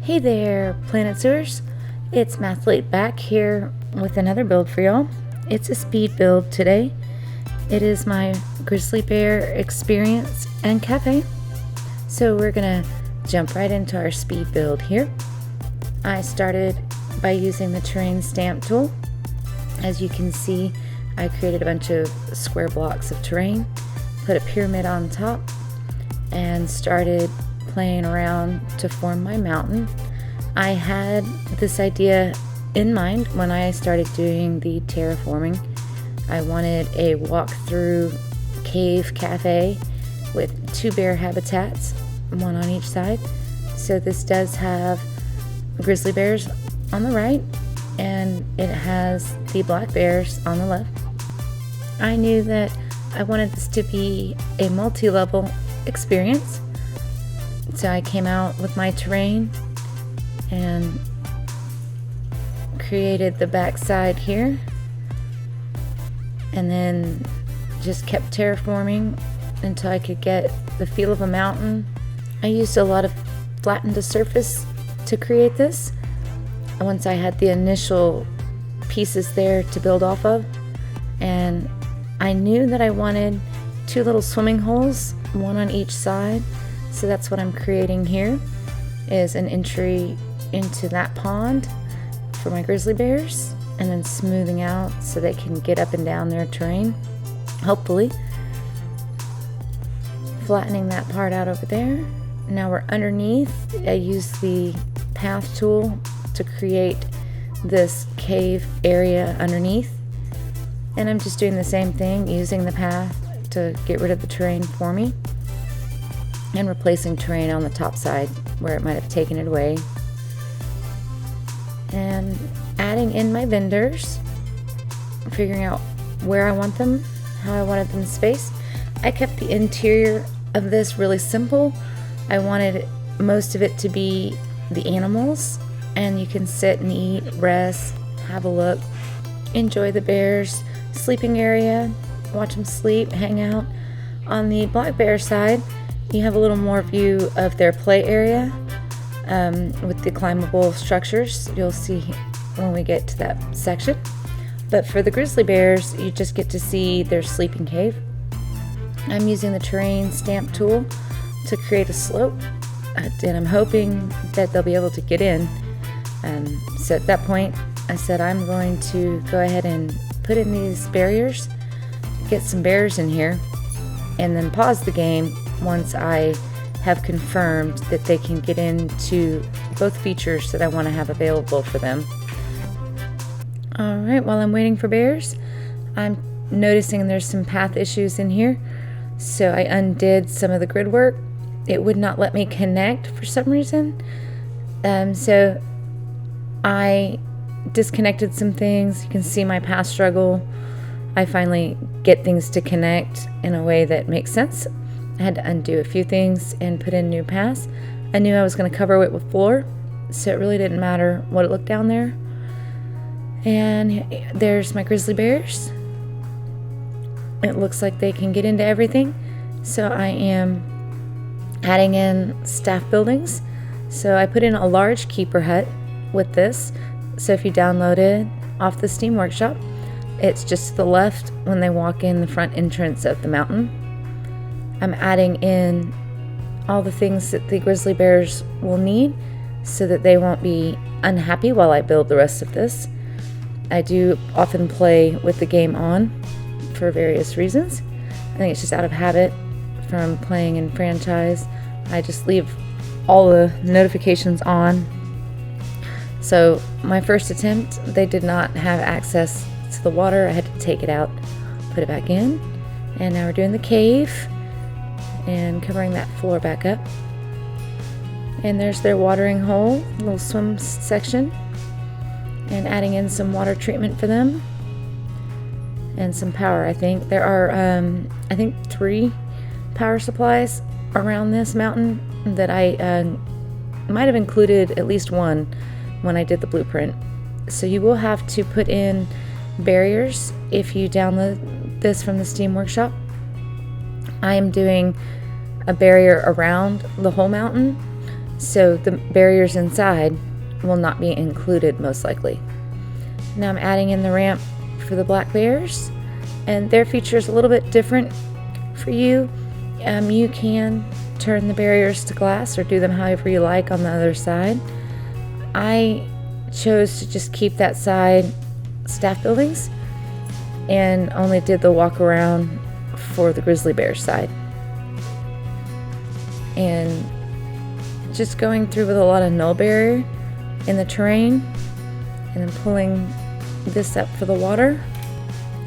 Hey there, Planet Sewers. It's Mathletee back here with another build for y'all. It's a speed build today. It is my Grizzly Bear experience and cafe. So we're gonna jump right into our speed build here. I started by using the terrain stamp tool. As you can see, I created a bunch of square blocks of terrain, put a pyramid on top, and started playing around to form my mountain. I had this idea in mind when I started doing the terraforming. I wanted a walk-through cave cafe with 2 bear habitats, one on each side. So this does have grizzly bears on the right and it has the black bears on the left. I knew that I wanted this to be a multi-level experience. So I came out with my terrain and created the back side here, and then just kept terraforming until I could get the feel of a mountain. I used a lot of flattened to surface to create this. Once I had the initial pieces there to build off of, and I knew that I wanted 2 little swimming holes, one on each side. So that's what I'm creating here, is an entry into that pond for my grizzly bears, and then smoothing out so they can get up and down their terrain, hopefully. Flattening that part out over there. Now we're underneath. I used the path tool to create this cave area underneath, and I'm just doing the same thing, using the path to get rid of the terrain for me, and replacing terrain on the top side where it might have taken it away, and adding in my vendors, figuring out where I want them, how I wanted them spaced. I kept the interior of this really simple. I wanted most of it to be the animals, and you can sit and eat, rest, have a look, enjoy the bears' sleeping area, watch them sleep, hang out. On the black bear side, you have a little more view of their play area with the climbable structures. You'll see when we get to that section. But for the grizzly bears, you just get to see their sleeping cave. I'm using the terrain stamp tool to create a slope, and I'm hoping that they'll be able to get in. So at that point, I said I'm going to go ahead and put in these barriers, get some bears in here, and then pause the game once I have confirmed that they can get into both features that I want to have available for them. Alright, while I'm waiting for bears, I'm noticing there's some path issues in here, so I undid some of the grid work. It would not let me connect for some reason, so I disconnected some things. You can see my path struggle. I finally get things to connect in a way that makes sense. I had to undo a few things and put in new paths. I knew I was going to cover it with floor, so it really didn't matter what it looked down there. And there's my grizzly bears. It looks like they can get into everything, so I am adding in staff buildings. So I put in a large keeper hut with this, so if you download it off the Steam Workshop, it's just to the left when they walk in the front entrance of the mountain. I'm adding in all the things that the grizzly bears will need so that they won't be unhappy while I build the rest of this. I do often play with the game on for various reasons. I think it's just out of habit from playing in franchise. I just leave all the notifications on. So my first attempt, they did not have access to the water. I had to take it out, put it back in, and now we're doing the cave and covering that floor back up. And there's their watering hole, little swim section, and adding in some water treatment for them and some power. I think there are I think 3 power supplies around this mountain that I might have included at least one when I did the blueprint. So you will have to put in barriers if you download this from the Steam Workshop. I am doing a barrier around the whole mountain so the barriers inside will not be included most likely. Now I'm adding in the ramp for the black bears, and their feature is a little bit different for you. You can turn the barriers to glass or do them however you like on the other side. I chose to just keep that side staff buildings and only did the walk around for the grizzly bear side. And just going through with a lot of null barrier in the terrain, and then pulling this up for the water,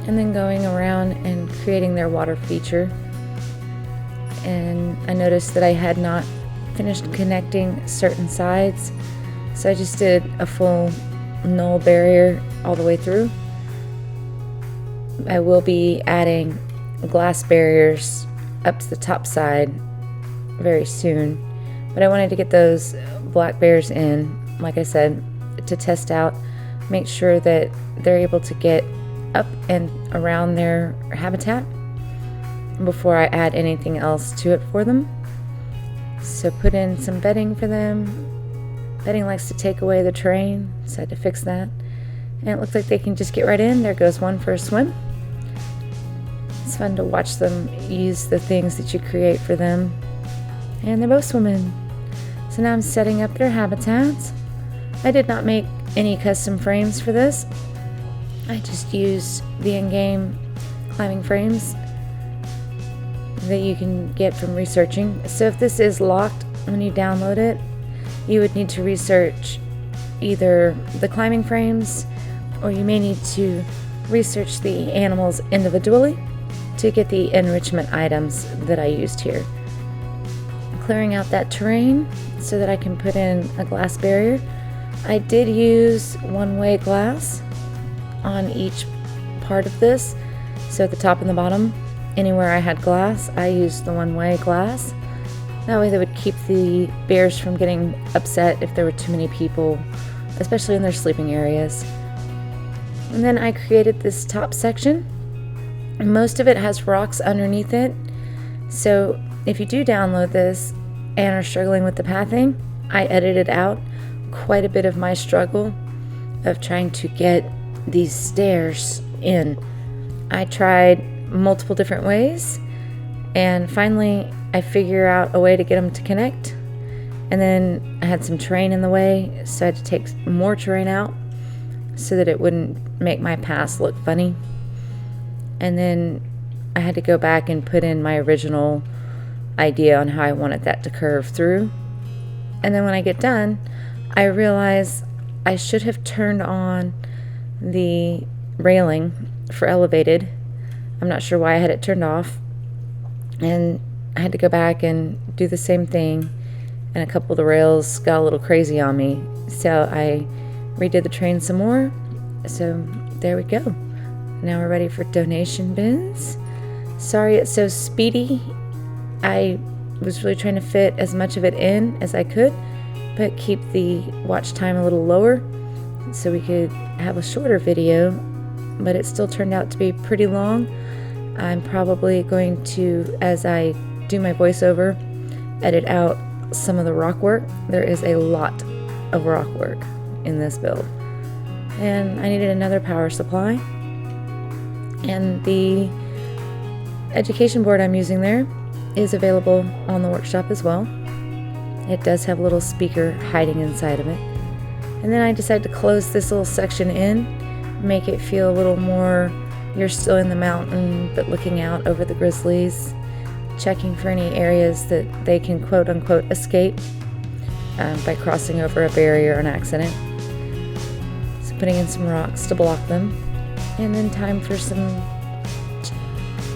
and then going around and creating their water feature. And I noticed that I had not finished connecting certain sides, so I just did a full null barrier all the way through. I will be adding glass barriers up to the top side very soon, but I wanted to get those black bears in, like I said, to test out, make sure that they're able to get up and around their habitat before I add anything else to it for them. So put in some bedding for them. Bedding likes to take away the terrain, so I had to fix that. And it looks like they can just get right in. There goes one for a swim. It's fun to watch them use the things that you create for them. And they're both swimming. So now I'm setting up their habitats. I did not make any custom frames for this. I just used the in-game climbing frames that you can get from researching. So if this is locked when you download it, you would need to research either the climbing frames, or you may need to research the animals individually to get the enrichment items that I used here. I'm clearing out that terrain so that I can put in a glass barrier. I did use one-way glass on each part of this, so at the top and the bottom, anywhere I had glass, I used the one-way glass. That way they would keep the bears from getting upset if there were too many people, especially in their sleeping areas. And then I created this top section. Most of it has rocks underneath it, so if you do download this and are struggling with the pathing, I edited out quite a bit of my struggle of trying to get these stairs in. I tried multiple different ways, and finally I figured out a way to get them to connect. And then I had some terrain in the way, so I had to take more terrain out so that it wouldn't make my paths look funny. And then I had to go back and put in my original idea on how I wanted that to curve through. And then when I get done, I realize I should have turned on the railing for elevated. I'm not sure why I had it turned off, and I had to go back and do the same thing, and a couple of the rails got a little crazy on me, so I redid the train some more. So there we go. Now we're ready for donation bins. Sorry it's so speedy. I was really trying to fit as much of it in as I could, but keep the watch time a little lower so we could have a shorter video, but it still turned out to be pretty long. I'm probably going to, as I do my voiceover, edit out some of the rock work. There is a lot of rock work in this build. And I needed another power supply. And the education board I'm using there is available on the workshop as well. It does have a little speaker hiding inside of it. And then I decided to close this little section in, make it feel a little more, you're still in the mountain, but looking out over the grizzlies, checking for any areas that they can quote unquote escape by crossing over a barrier or an accident. So putting in some rocks to block them, and then time for some,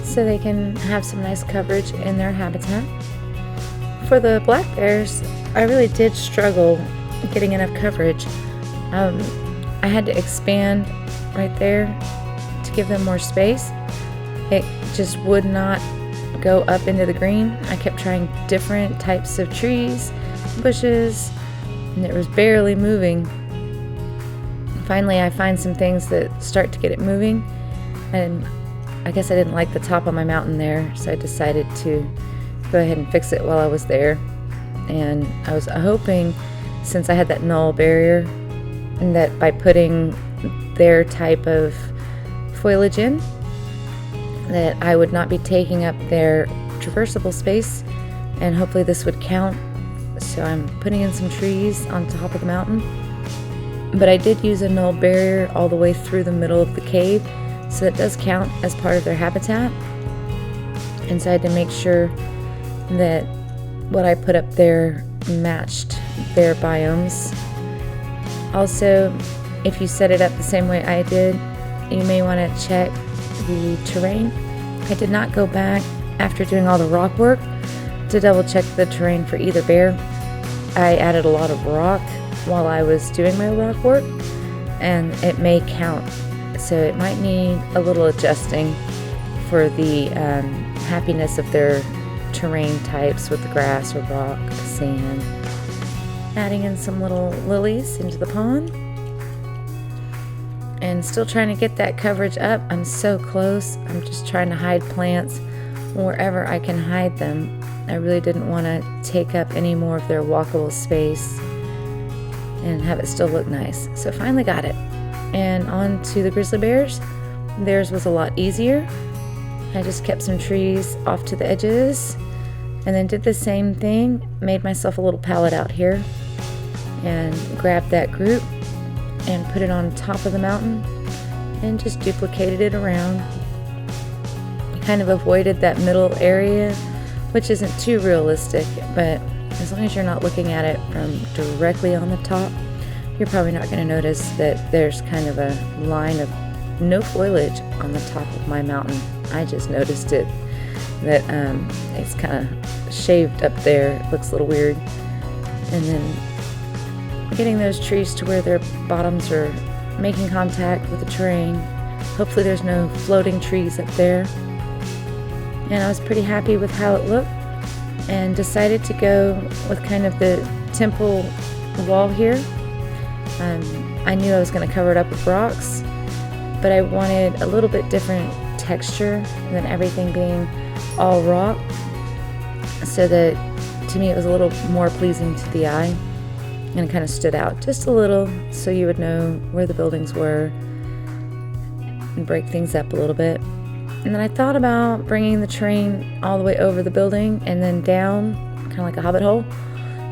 so they can have some nice coverage in their habitat. For the black bears, I really did struggle getting enough coverage. I had to expand right there to give them more space. It just would not go up into the green. I kept trying different types of trees, bushes, and it was barely moving. Finally, I find some things that start to get it moving, and I guess I didn't like the top of my mountain there, so I decided to go ahead and fix it while I was there. And I was hoping, since I had that null barrier, and that by putting their type of foliage in, that I would not be taking up their traversable space, and hopefully this would count. So I'm putting in some trees on top of the mountain, but I did use a null barrier all the way through the middle of the cave, so that does count as part of their habitat. And so I had to make sure that what I put up there matched their biomes. Also, if you set it up the same way I did, you may want to check the terrain. I did not go back after doing all the rock work to double check the terrain for either bear. I added a lot of rock while I was doing my rock work, and it may count. So it might need a little adjusting for the happiness of their terrain types with the grass or rock, sand. Adding in some little lilies into the pond. And still trying to get that coverage up. I'm so close. I'm just trying to hide plants wherever I can hide them. I really didn't want to take up any more of their walkable space and have it still look nice. So finally got it. And on to the grizzly bears. Theirs was a lot easier. I just kept some trees off to the edges and then did the same thing. Made myself a little pallet out here and grabbed that group and put it on top of the mountain and just duplicated it around. Kind of avoided that middle area, which isn't too realistic, but as long as you're not looking at it from directly on the top, you're probably not going to notice that there's kind of a line of no foliage on the top of my mountain. I just noticed it, that it's kind of shaved up there. It looks a little weird. And then getting those trees to where their bottoms are making contact with the terrain. Hopefully there's no floating trees up there. And I was pretty happy with how it looked and decided to go with kind of the temple wall here. I knew I was going to cover it up with rocks, but I wanted a little bit different texture than everything being all rock, so that to me it was a little more pleasing to the eye. And it kind of stood out just a little, so you would know where the buildings were and break things up a little bit. And then I thought about bringing the terrain all the way over the building and then down, kind of like a hobbit hole.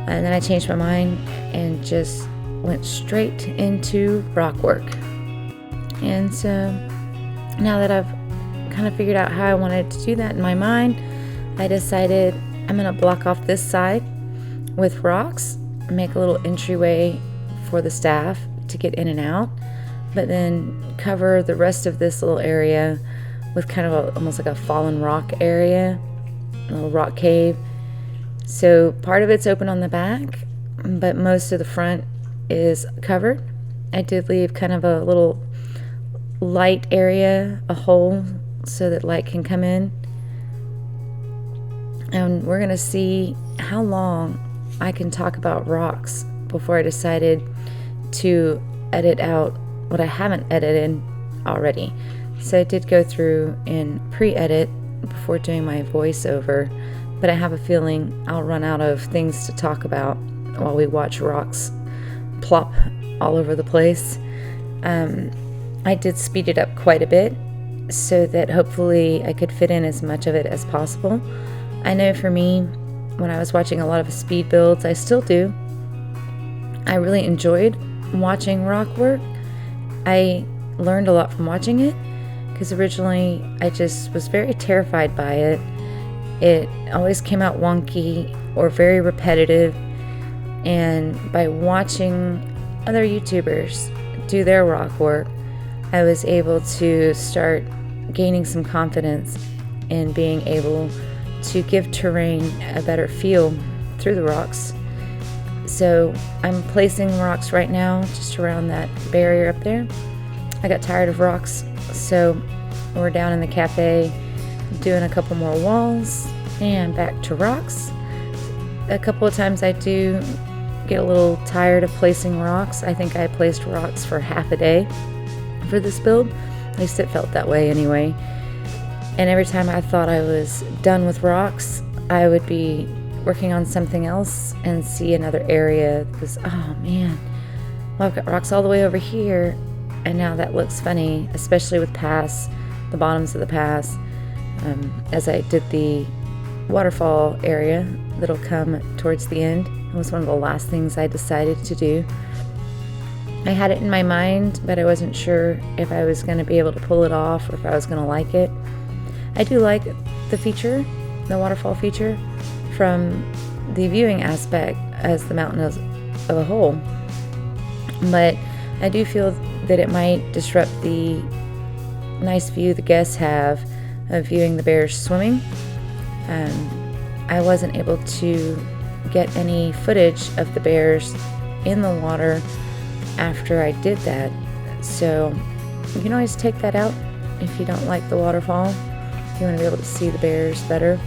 And then I changed my mind and just went straight into rock work. And so now that I've kind of figured out how I wanted to do that in my mind, I decided I'm going to block off this side with rocks, make a little entryway for the staff to get in and out, but then cover the rest of this little area with kind of almost like a fallen rock area, a little rock cave. So part of it's open on the back, but most of the front is covered. I did leave kind of a little light area, a hole, so that light can come in. And we're gonna see how long I can talk about rocks before I decided to edit out what I haven't edited already. So I did go through and pre-edit before doing my voiceover, but I have a feeling I'll run out of things to talk about while we watch rocks plop all over the place. I did speed it up quite a bit so that hopefully I could fit in as much of it as possible. I know for me, when I was watching a lot of speed builds, I still do, I really enjoyed watching rock work. I learned a lot from watching it, because originally I just was very terrified by it. It always came out wonky or very repetitive, and by watching other YouTubers do their rock work, I was able to start gaining some confidence in being able to give terrain a better feel through the rocks. So I'm placing rocks right now just around that barrier up there. I got tired of rocks, so we're down in the cafe doing a couple more walls and back to rocks. A couple of times I do get a little tired of placing rocks. I think I placed rocks for half a day for this build. At least it felt that way anyway. And every time I thought I was done with rocks, I would be working on something else and see another area because, oh man, well, I've got rocks all the way over here, and now that looks funny, especially with paths, the bottoms of the paths. As I did the waterfall area that'll come towards the end, it was one of the last things I decided to do. I had it in my mind, but I wasn't sure if I was going to be able to pull it off or if I was going to like it. I do like the feature, the waterfall feature, from the viewing aspect as the mountain as of a whole. But I do feel that it might disrupt the nice view the guests have of viewing the bears swimming. I wasn't able to get any footage of the bears in the water after I did that. So you can always take that out if you don't like the waterfall. You want to be able to see the bears better.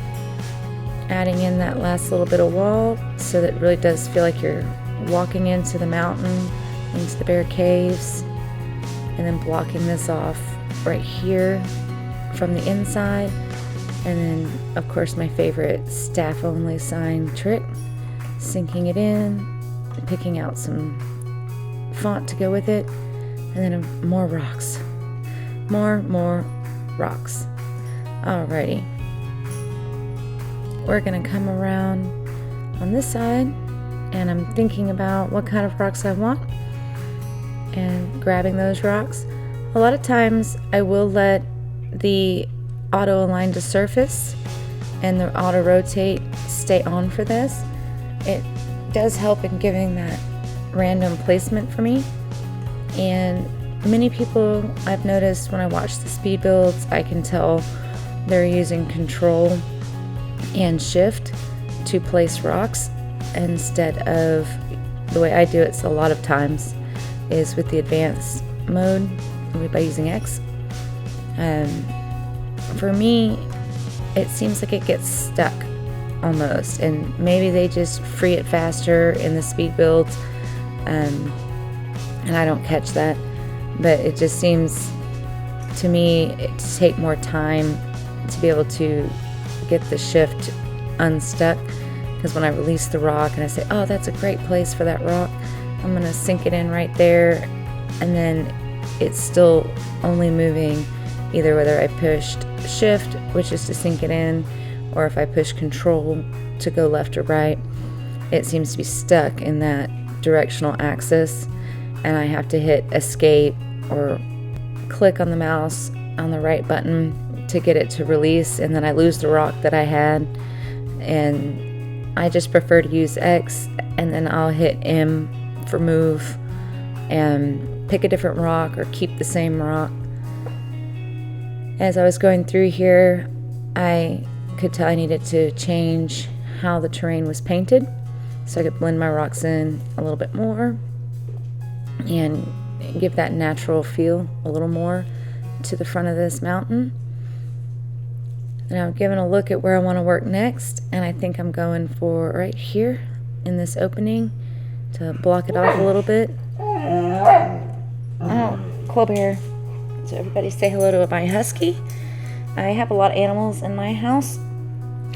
Adding in that last little bit of wall so that it really does feel like you're walking into the mountain, into the bear caves, and then blocking this off right here from the inside. And then, of course, my favorite staff only sign trick, sinking it in, picking out some font to go with it, and then more rocks. More rocks. Alrighty. We're gonna come around on this side, and I'm thinking about what kind of rocks I want and grabbing those rocks. A lot of times I will let the auto align to surface and the auto rotate stay on for this. It does help in giving that random placement for me. And many people I've noticed when I watch the speed builds, I can tell they're using control and shift to place rocks instead of the way I do it. So a lot of times is with the advanced mode by using X. For me, it seems like it gets stuck almost, and maybe they just free it faster in the speed builds, and I don't catch that, but it just seems to me to take more time to be able to get the shift unstuck, because when I release the rock and I say, oh, that's a great place for that rock, I'm going to sink it in right there, and then it's still only moving either whether I pushed shift, which is to sink it in, or if I push control to go left or right. It seems to be stuck in that directional axis, and I have to hit escape or click on the mouse on the right button to get it to release, and then I lose the rock that I had. And I just prefer to use X, and then I'll hit M for move and pick a different rock or keep the same rock. As I was going through here, I could tell I needed to change how the terrain was painted so I could blend my rocks in a little bit more and give that natural feel a little more to the front of this mountain. And I'm giving a look at where I want to work next, and I think I'm going for right here in this opening to block it off a little bit. Oh, Club Bear. So everybody say hello to my husky. I have a lot of animals in my house.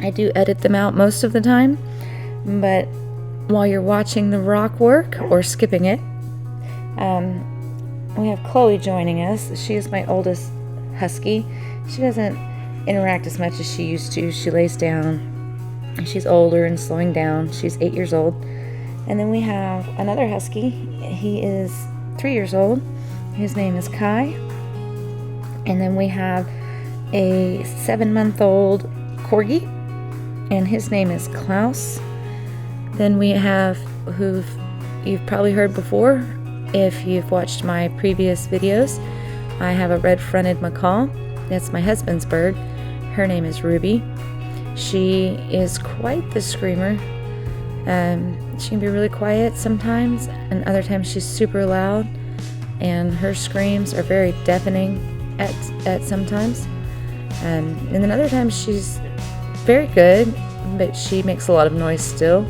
I do edit them out most of the time, but while you're watching the rock work or skipping it, we have Chloe joining us. She is my oldest husky. She doesn't interact as much as she used to. She lays down. She's older and slowing down. She's 8 years old. And then we have another husky. He is 3 years old. His name is Kai. And then we have a 7-month-old corgi, and his name is Klaus. Then we have, who you've probably heard before if you've watched my previous videos, I have a red-fronted macaw. That's my husband's bird. Her name is Ruby. She is quite the screamer. She can be really quiet sometimes, and other times she's super loud, and her screams are very deafening at sometimes. And then other times she's very good, but she makes a lot of noise still,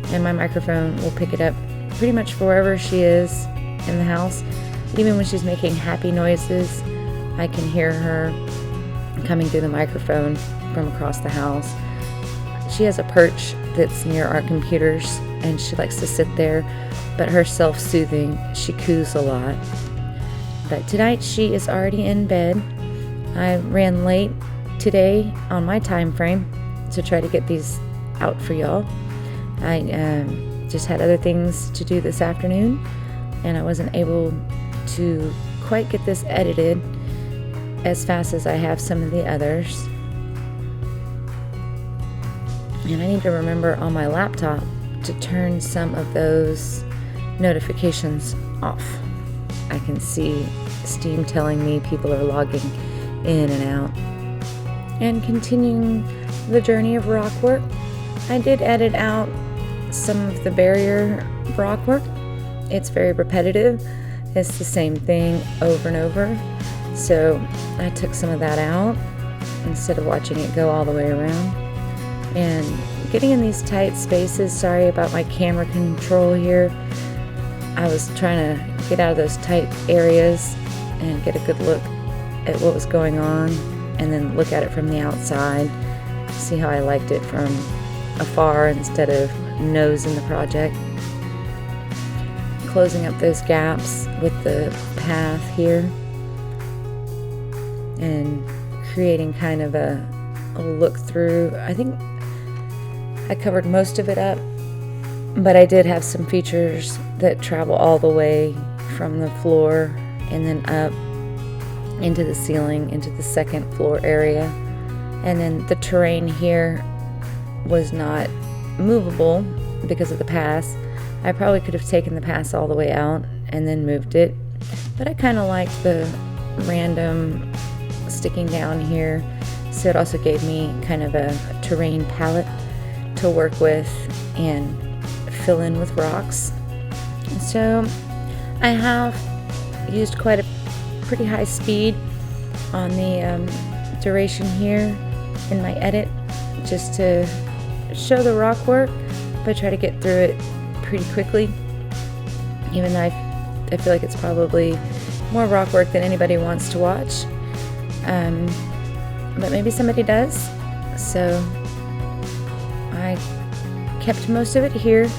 and my microphone will pick it up pretty much wherever she is in the house. Even when she's making happy noises, I can hear her coming through the microphone from across the house. She has a perch that's near our computers, and she likes to sit there, but her self-soothing, she coos a lot. But tonight she is already in bed. I ran late today on my time frame to try to get these out for y'all. I just had other things to do this afternoon, and I wasn't able to quite get this edited as fast as I have some of the others. And I need to remember on my laptop to turn some of those notifications off. I can see Steam telling me people are logging in and out. And continuing the journey of rock work, I did edit out some of the barrier rock work. It's very repetitive. It's the same thing over and over. So I took some of that out instead of watching it go all the way around. And getting in these tight spaces, sorry about my camera control here. I was trying to get out of those tight areas and get a good look at what was going on, and then look at it from the outside, see how I liked it from afar instead of nose in the project. Closing up those gaps with the path here and creating kind of a look through. I think I covered most of it up, but I did have some features that travel all the way from the floor and then up into the ceiling, into the second floor area. And then the terrain here was not movable because of the pass. I probably could have taken the pass all the way out and then moved it, but I kind of liked the random sticking down here, so it also gave me kind of a terrain palette to work with and fill in with rocks. So I have used quite a pretty high speed on the duration here in my edit, just to show the rock work, but try to get through it pretty quickly, even though I feel like it's probably more rock work than anybody wants to watch, but maybe somebody does. So I kept most of it here.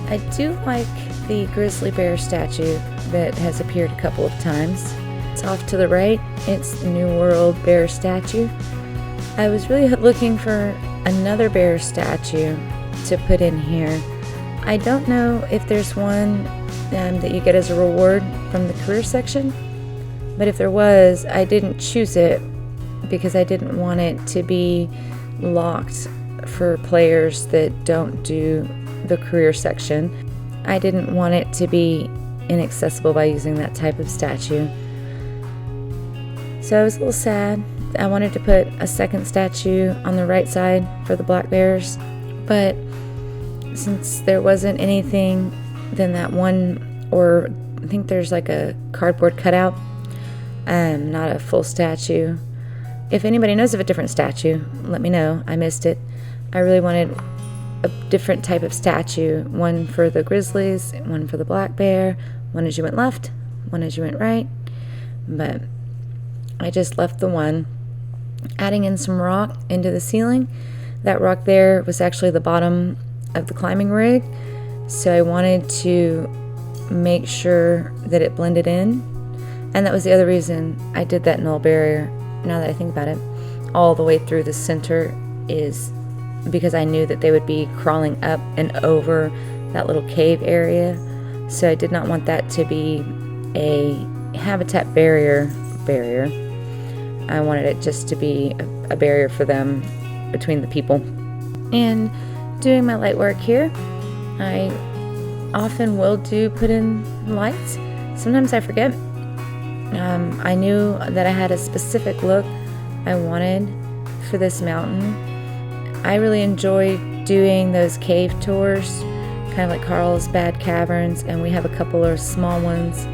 I do like the grizzly bear statue that has appeared a couple of times. It's off to the right. It's the New World bear statue. I was really looking for another bear statue to put in here. I don't know if there's one that you get as a reward from the career section, but if there was, I didn't choose it because I didn't want it to be locked for players that don't do the career section. I didn't want it to be inaccessible by using that type of statue. So I was a little sad. I wanted to put a second statue on the right side for the black bears, but since there wasn't anything, then that one, or I think there's like a cardboard cutout, not a full statue. If anybody knows of a different statue, let me know. I missed it. I really wanted a different type of statue, one for the grizzlies, one for the black bear, one as you went left, one as you went right, but I just left the one. Adding in some rock into the ceiling. That rock there was actually the bottom of the climbing rig, so I wanted to make sure that it blended in, and that was the other reason I did that null barrier. Now that I think about it, all the way through the center is because I knew that they would be crawling up and over that little cave area, so I did not want that to be a habitat barrier. I wanted it just to be a barrier for them between the people. And doing my light work here, I often will put in lights. Sometimes I forget. I knew that I had a specific look I wanted for this mountain. I really enjoy doing those cave tours, kind of like Carl's Bad Caverns, and we have a couple of small ones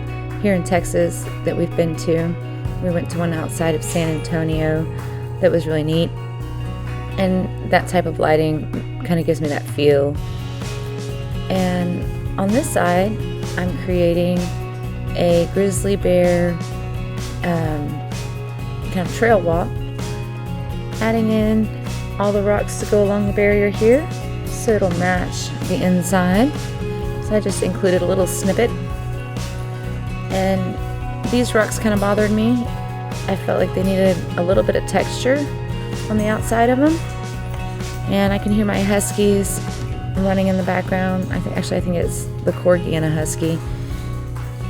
here in Texas that we've been to. We went to one outside of San Antonio that was really neat, and that type of lighting kind of gives me that feel. And on this side, I'm creating a grizzly bear kind of trail walk, adding in all the rocks to go along the barrier here so it'll match the inside. So I just included a little snippet. And these rocks kind of bothered me. I felt like they needed a little bit of texture on the outside of them. And I can hear my huskies running in the background. I think it's the corgi and a husky.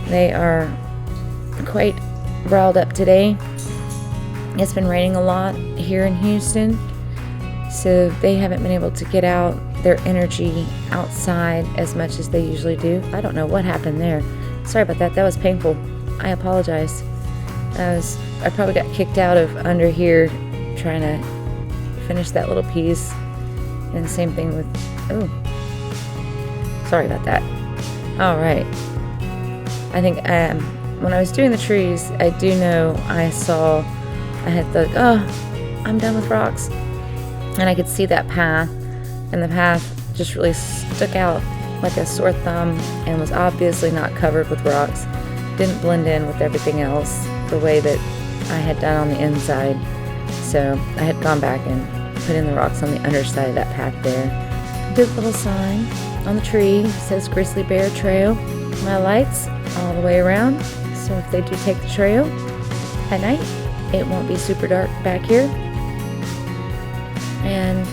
They are quite riled up today. It's been raining a lot here in Houston, so they haven't been able to get out their energy outside as much as they usually do. I don't know what happened there. Sorry about that. That was painful. I apologize. I probably got kicked out of under here trying to finish that little piece. And same thing with, sorry about that. All right. I think when I was doing the trees, I do know I had thought, I'm done with rocks. And I could see that path, and the path just really stuck out like a sore thumb and was obviously not covered with rocks. Didn't blend in with everything else the way that I had done on the inside. So I had gone back and put in the rocks on the underside of that path there. Did a little sign on the tree. It says Grizzly Bear Trail. My lights all the way around, so if they do take the trail at night, it won't be super dark back here. And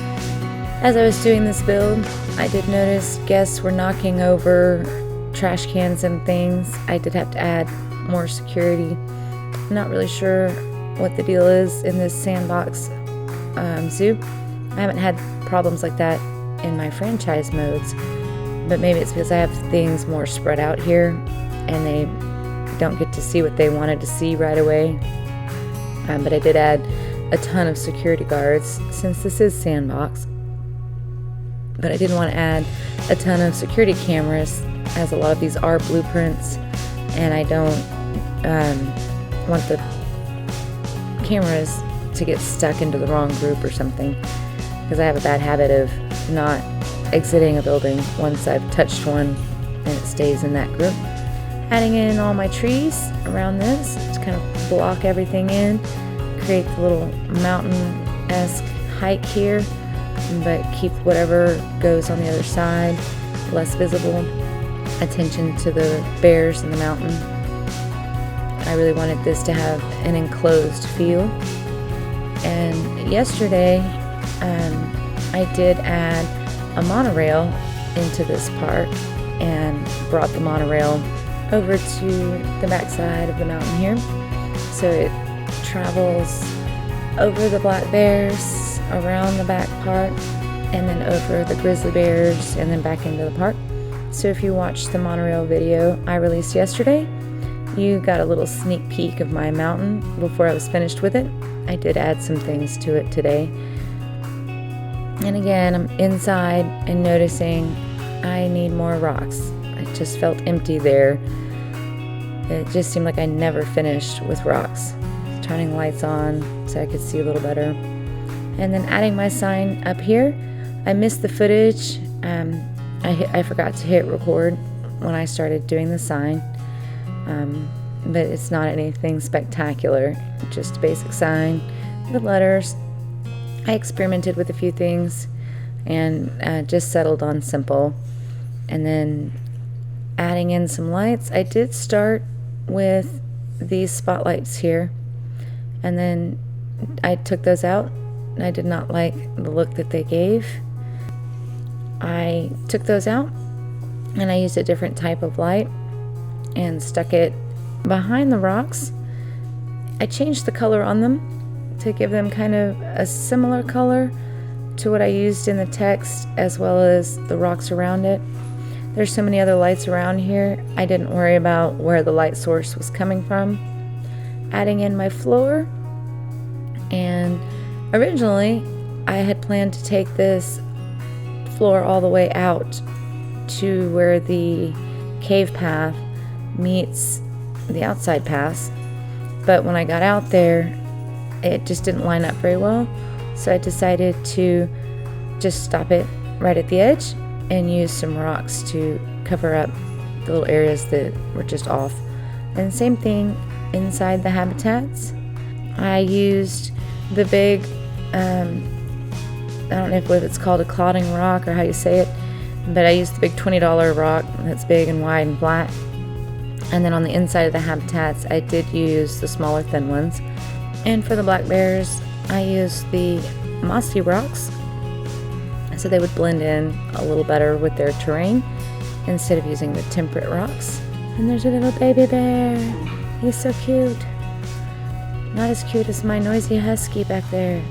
as I was doing this build, I did notice guests were knocking over trash cans and things. I did have to add more security. I'm not really sure what the deal is in this sandbox zoo. I haven't had problems like that in my franchise modes, but maybe it's because I have things more spread out here and they don't get to see what they wanted to see right away. But I did add a ton of security guards since this is sandbox. But I didn't want to add a ton of security cameras, as a lot of these are blueprints, and I don't want the cameras to get stuck into the wrong group or something, because I have a bad habit of not exiting a building once I've touched one and it stays in that group. Adding in all my trees around this to kind of block everything in, create the little mountain-esque hike here, but keep whatever goes on the other side less visible. Attention to the bears in the mountain. I really wanted this to have an enclosed feel. And yesterday I did add a monorail into this park and brought the monorail over to the backside of the mountain here. So it travels over the black bears, around the back part, and then over the grizzly bears, and then back into the park. So if you watched the monorail video I released yesterday, you got a little sneak peek of my mountain before I was finished with it. I did add some things to it today. And again, I'm inside and noticing I need more rocks. I just felt empty there. It just seemed like I never finished with rocks. Turning lights on so I could see a little better. And then adding my sign up here. I missed the footage. I forgot to hit record when I started doing the sign. But it's not anything spectacular. Just a basic sign with letters. I experimented with a few things and just settled on simple. And then adding in some lights. I did start with these spotlights here, and then I took those out. I did not like the look that they gave. I took those out and I used a different type of light and stuck it behind the rocks. I changed the color on them to give them kind of a similar color to what I used in the text, as well as the rocks around it. There's so many other lights around here, I didn't worry about where the light source was coming from. Adding in my floor, and originally I had planned to take this floor all the way out to where the cave path meets the outside paths, but when I got out there it just didn't line up very well, so I decided to just stop it right at the edge and use some rocks to cover up the little areas that were just off. And same thing inside the habitats. I used the big I don't know if it's called a clouding rock or how you say it, but I used the big $20 rock that's big and wide and flat. And then on the inside of the habitats, I did use the smaller thin ones. And for the black bears, I used the mossy rocks, so they would blend in a little better with their terrain instead of using the temperate rocks. And there's a little baby bear. He's so cute. Not as cute as my noisy husky back there.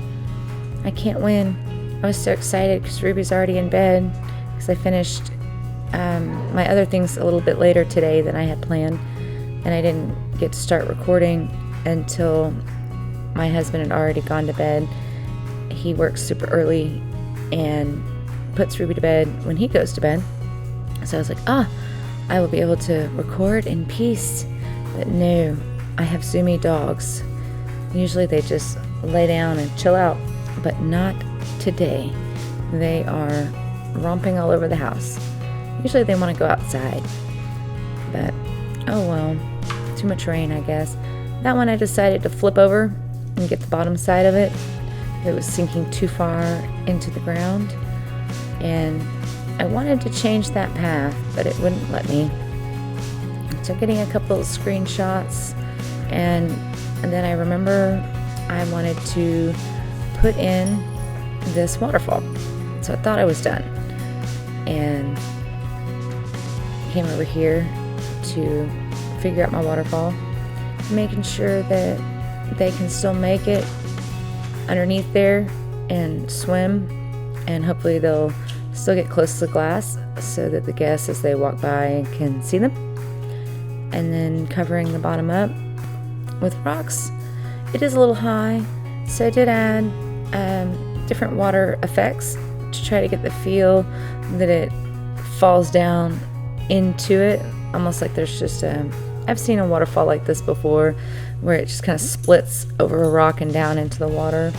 I can't win. I was so excited because Ruby's already in bed because I finished my other things a little bit later today than I had planned, and I didn't get to start recording until my husband had already gone to bed. He works super early and puts Ruby to bed when he goes to bed. So I was like, I will be able to record in peace. But no, I have zoomy dogs. Usually they just lay down and chill out, but not today. They are romping all over the house. Usually they want to go outside, but oh well, too much rain, I guess. That one I decided to flip over and get the bottom side of it. It was sinking too far into the ground, and I wanted to change that path, but it wouldn't let me. So getting a couple of screenshots, and then I remember I wanted to put in this waterfall. So I thought I was done, and came over here to figure out my waterfall, making sure that they can still make it underneath there and swim, and hopefully they'll still get close to the glass so that the guests as they walk by can see them. And then covering the bottom up with rocks. It is a little high, so I did add different water effects to try to get the feel that it falls down into it, almost like there's just I've seen a waterfall like this before where it just kind of splits over a rock and down into the water,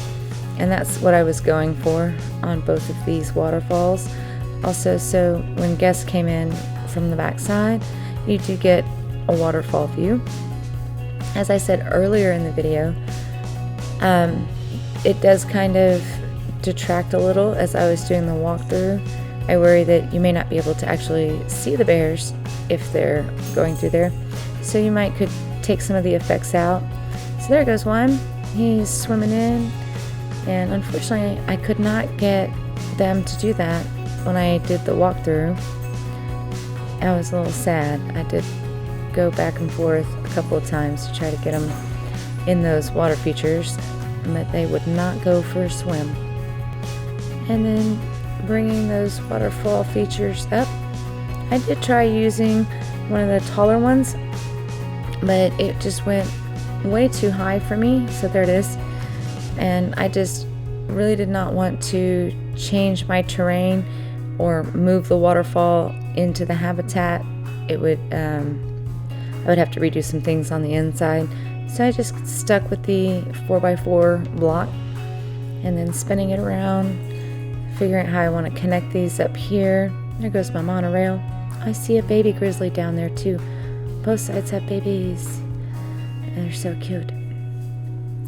and that's what I was going for on both of these waterfalls. Also, so when guests came in from the backside, you do get a waterfall view. As I said earlier in the video, it does kind of detract a little as I was doing the walkthrough. I worry that you may not be able to actually see the bears if they're going through there, so you could take some of the effects out. So there goes one. He's swimming in, and unfortunately I could not get them to do that when I did the walkthrough. I was a little sad. I did go back and forth a couple of times to try to get them in those water features, but they would not go for a swim. And then bringing those waterfall features up, I did try using one of the taller ones, but it just went way too high for me. So there it is. And I just really did not want to change my terrain or move the waterfall into the habitat. It would I would have to redo some things on the inside, so I just stuck with the 4x4 block and then spinning it around, figuring out how I want to connect these up here. There goes my monorail. I see a baby grizzly down there too. Both sides have babies, and they're so cute.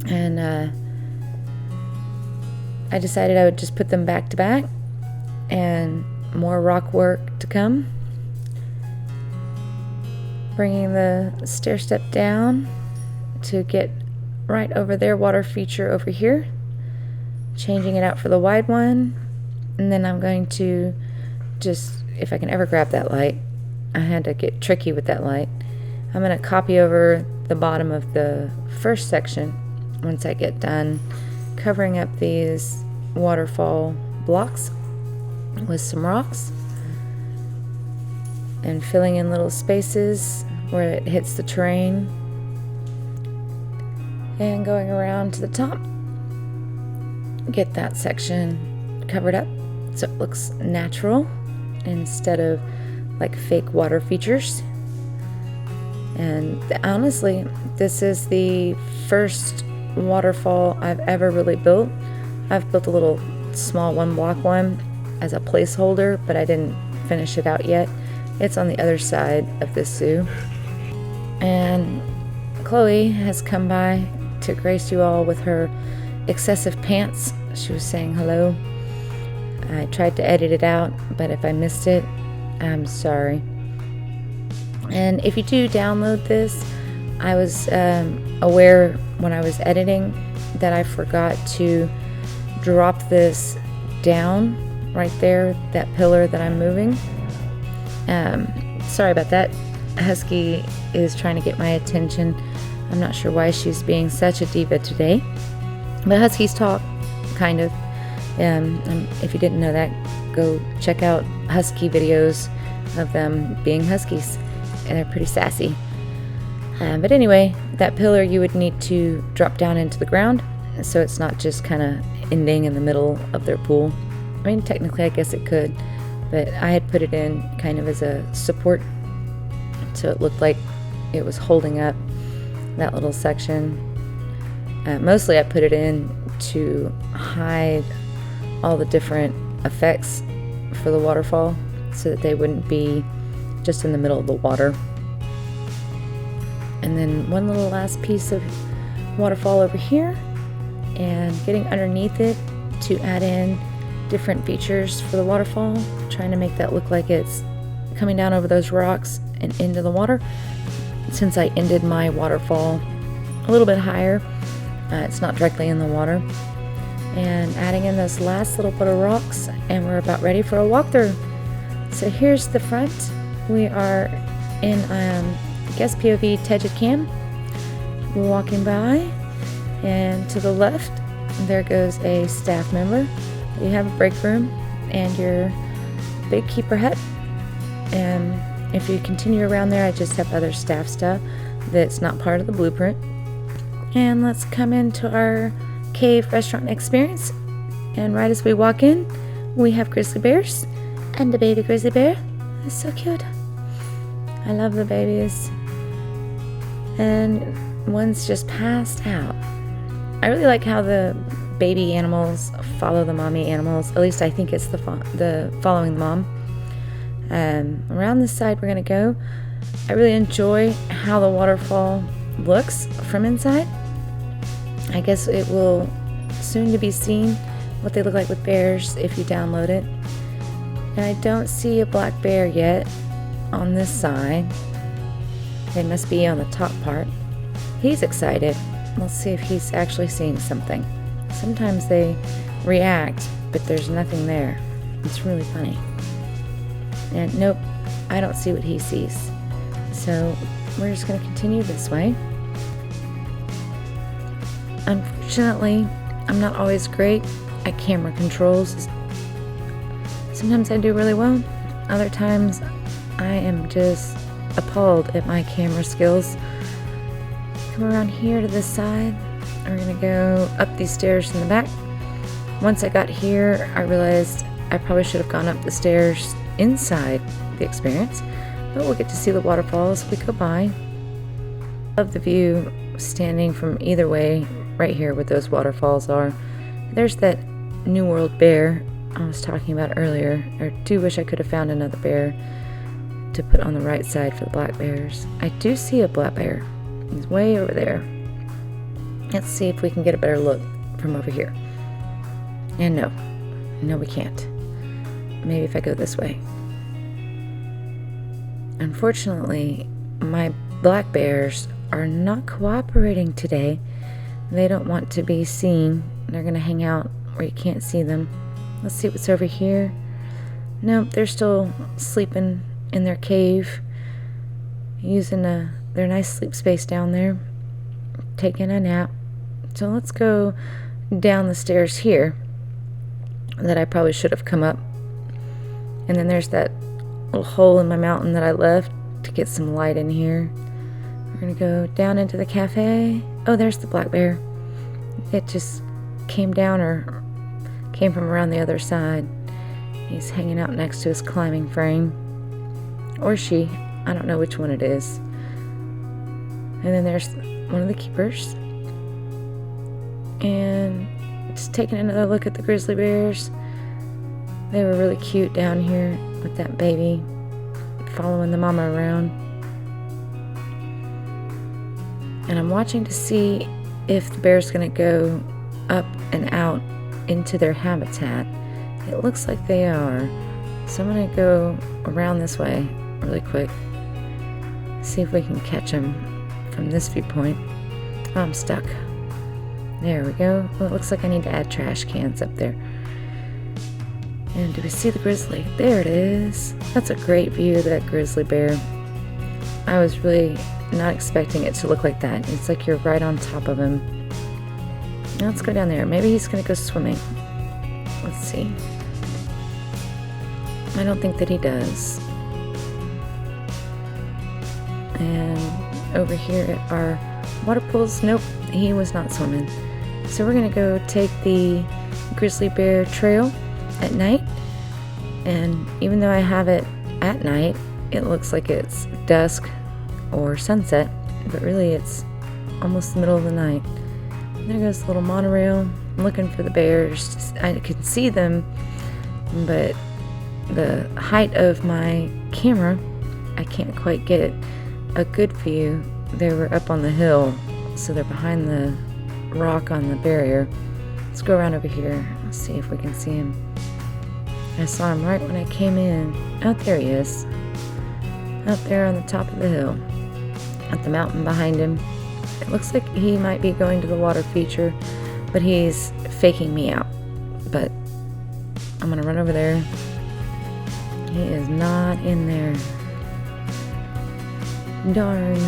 And I decided I would just put them back to back, and more rock work to come. Bringing the stair step down to get right over their water feature over here, changing it out for the wide one, and then I'm going to just, if I can ever grab that light, I had to get tricky with that light. I'm going to copy over the bottom of the first section once I get done covering up these waterfall blocks with some rocks and filling in little spaces where it hits the terrain, and going around to the top, get that section covered up so it looks natural instead of like fake water features. And honestly, this is the first waterfall I've ever really built. I've built a little small 1-block one as a placeholder, but I didn't finish it out yet. It's on the other side of this zoo. And Chloe has come by to grace you all with her excessive pants. She was saying hello. I tried to edit it out, but if I missed it, I'm sorry. And if you do download this, I was aware when I was editing that I forgot to drop this down right there, that pillar that I'm moving. Sorry about that. Husky is trying to get my attention. I'm not sure why she's being such a diva today, but Huskies talk, kind of. If you didn't know that, go check out Husky videos of them being Huskies, and they're pretty sassy. But anyway, that pillar you would need to drop down into the ground, so it's not just kind of ending in the middle of their pool. I mean, technically I guess it could, but I had put it in kind of as a support, so it looked like it was holding up that little section. Mostly I put it in to hide all the different effects for the waterfall, so that they wouldn't be just in the middle of the water. And then one little last piece of waterfall over here, and getting underneath it to add in different features for the waterfall, trying to make that look like it's coming down over those rocks and into the water. Since I ended my waterfall a little bit higher, it's not directly in the water, and adding in this last little bit of rocks, and we're about ready for a walkthrough. So here's the front. We are in guest POV Tegid Cam, walking by, and to the left there goes a staff member. You have a break room and your big keeper hut, and if you continue around there, I just have other staff stuff that's not part of the blueprint. And let's come into our cave restaurant experience, and right as we walk in, we have grizzly bears and a baby grizzly bear. It's so cute. I love the babies. And one's just passed out. I really like how the baby animals follow the mommy animals. At least I think it's the following the mom. Around this side we're gonna go. I really enjoy how the waterfall looks from inside. I guess it will soon to be seen what they look like with bears if you download it. And I don't see a black bear yet on this side. They must be on the top part. He's excited. Let's see if he's actually seeing something. Sometimes they react, but there's nothing there. It's really funny. And nope, I don't see what he sees. So we're just going to continue this way. Unfortunately, I'm not always great at camera controls. Sometimes I do really well. Other times I am just appalled at my camera skills. Come around here to this side. We're going to go up these stairs in the back. Once I got here, I realized I probably should have gone up the stairs inside the experience, but we'll get to see the waterfalls as we go by. I love the view standing from either way right here where those waterfalls are. There's that New World bear I was talking about earlier. I do wish I could have found another bear to put on the right side for the black bears. I do see a black bear. He's way over there. Let's see if we can get a better look from over here. And no we can't. Maybe if I go this way. Unfortunately, my black bears are not cooperating today. They don't want to be seen. They're going to hang out where you can't see them. Let's see what's over here. Nope, they're still sleeping in their cave, using their nice sleep space down there, taking a nap. So let's go down the stairs here that I probably should have come up. And then there's that little hole in my mountain that I left to get some light in here. We're going to go down into the cafe. Oh, there's the black bear. It just came down or came from around the other side. He's hanging out next to his climbing frame. Or she. I don't know which one it is. And then there's one of the keepers. And just taking another look at the grizzly bears. They were really cute down here with that baby following the mama around. And I'm watching to see if the bear's going to go up and out into their habitat. It looks like they are. So I'm going to go around this way really quick. See if we can catch them from this viewpoint. Oh, I'm stuck. There we go. Well, it looks like I need to add trash cans up there. And do we see the grizzly? There it is. That's a great view of that grizzly bear. I was really not expecting it to look like that. It's like you're right on top of him. Now let's go down there. Maybe he's going to go swimming. Let's see. I don't think that he does. And over here at our water pools, nope, he was not swimming. So we're gonna go take the grizzly bear trail at night, and even though I have it at night, it looks like it's dusk or sunset, but really it's almost the middle of the night. And there goes the little monorail. I'm looking for the bears. I can see them, but the height of my camera, I can't quite get a good view. They were up on the hill, so they're behind the rock on the barrier. Let's go around over here. Let's see if we can see him. I saw him right when I came in. Oh, there he is. Up there on the top of the hill. At the mountain behind him. It looks like he might be going to the water feature, but he's faking me out. But I'm gonna run over there. He is not in there. Darn.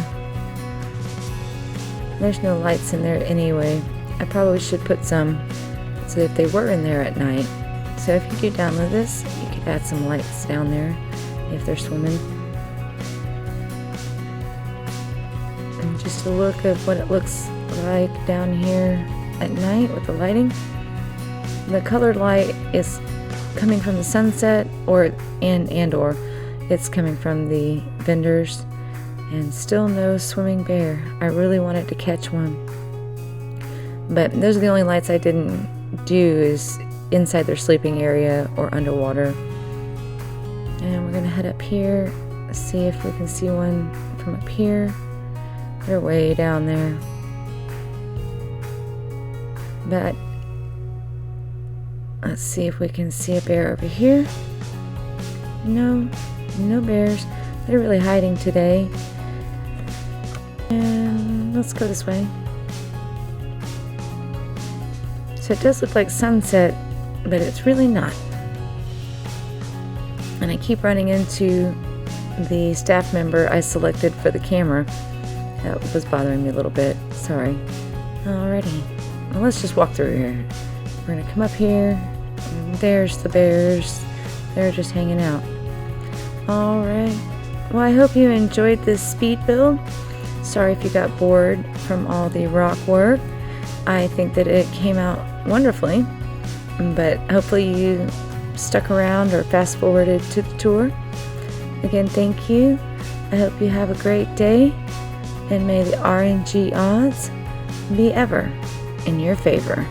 There's no lights in there anyway. I probably should put some so that they were in there at night. So if you do download this, you could add some lights down there if they're swimming. And just a look of what it looks like down here at night with the lighting. The colored light is coming from the sunset or it's coming from the vendors. And still no swimming bear. I really wanted to catch one. But those are the only lights I didn't do, is inside their sleeping area or underwater. And we're gonna head up here, see if we can see one from up here. They're way down there. But let's see if we can see a bear over here. No bears. They're really hiding today. And let's go this way. So it does look like sunset, but it's really not. And I keep running into the staff member I selected for the camera. That was bothering me a little bit. Sorry. Alrighty. Well, let's just walk through here. We're gonna come up here. And there's the bears. They're just hanging out. Alright. Well, I hope you enjoyed this speed build. Sorry if you got bored from all the rock work. I think that it came out wonderfully, but hopefully you stuck around or fast forwarded to the tour. Again, thank you. I hope you have a great day, and may the RNG odds be ever in your favor.